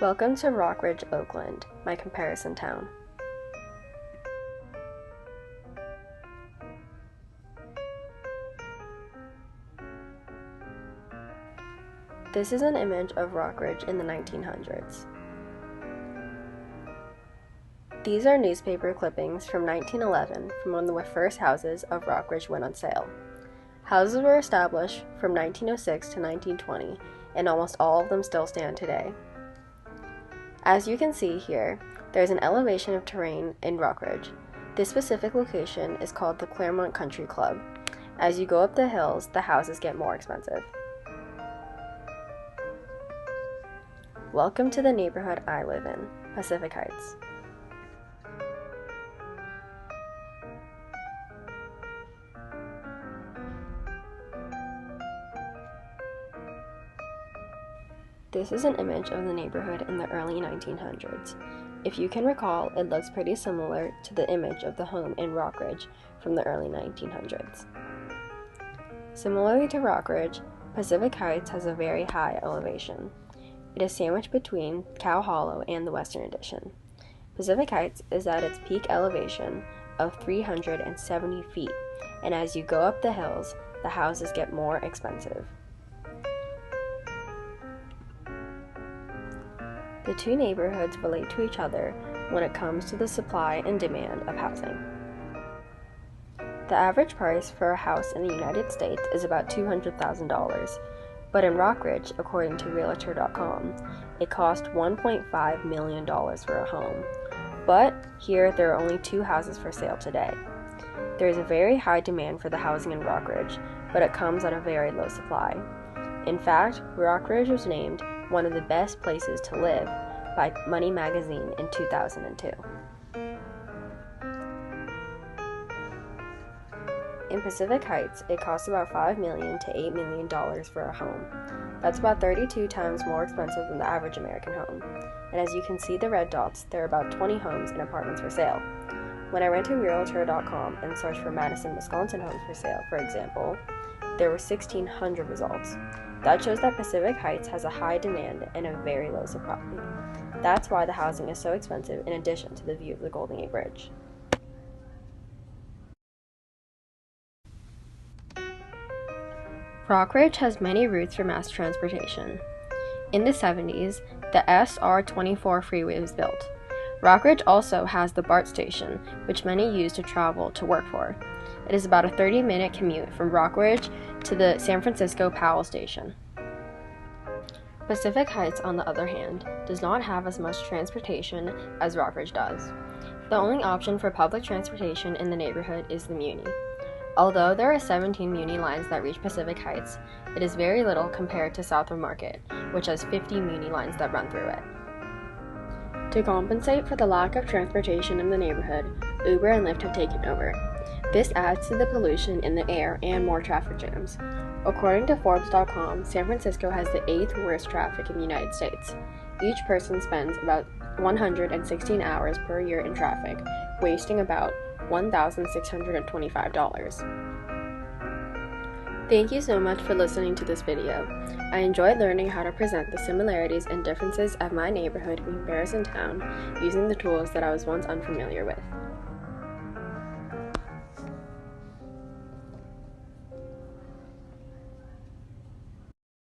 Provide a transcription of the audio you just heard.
Welcome to Rockridge, Oakland, my comparison town. This is an image of Rockridge in the 1900s. These are newspaper clippings from 1911 from when the first houses of Rockridge went on sale. Houses were established from 1906 to 1920, and almost all of them still stand today. As you can see here, there is an elevation of terrain in Rockridge. This specific location is called the Claremont Country Club. As you go up the hills, the houses get more expensive. Welcome to the neighborhood I live in, Pacific Heights. This is an image of the neighborhood in the early 1900s. If you can recall, it looks pretty similar to the image of the home in Rockridge from the early 1900s. Similarly to Rockridge, Pacific Heights has a very high elevation. It is sandwiched between Cow Hollow and the Western Addition. Pacific Heights is at its peak elevation of 370 feet, and as you go up the hills, the houses get more expensive. The two neighborhoods relate to each other when it comes to the supply and demand of housing. The average price for a house in the United States is about $200,000, but in Rockridge, according to Realtor.com, it cost $1.5 million for a home. But here, there are only 2 houses for sale today. There is a very high demand for the housing in Rockridge, but it comes at a very low supply. In fact, Rockridge was named one of the best places to live by Money Magazine in 2002. In Pacific Heights, it costs about $5 million to $8 million for a home. That's about 32 times more expensive than the average American home. And as you can see the red dots, there are about 20 homes and apartments for sale. When I went to Realtor.com and searched for Madison, Wisconsin homes for sale, for example, there were 1,600 results. That shows that Pacific Heights has a high demand and a very low supply. That's why the housing is so expensive in addition to the view of the Golden Gate Bridge. Rockridge has many routes for mass transportation. In the 70s, the SR-24 freeway was built. Rockridge also has the BART station, which many use to travel to work for. It is about a 30-minute commute from Rockridge to the San Francisco Powell station. Pacific Heights, on the other hand, does not have as much transportation as Rockridge does. The only option for public transportation in the neighborhood is the Muni. Although there are 17 Muni lines that reach Pacific Heights, it is very little compared to South of Market, which has 50 Muni lines that run through it. To compensate for the lack of transportation in the neighborhood, Uber and Lyft have taken over. This adds to the pollution in the air and more traffic jams. According to Forbes.com, San Francisco has the 8th worst traffic in the United States. Each person spends about 116 hours per year in traffic, wasting about $1,625. Thank you so much for listening to this video. I enjoyed learning how to present the similarities and differences of my neighborhood in comparison town using the tools that I was once unfamiliar with.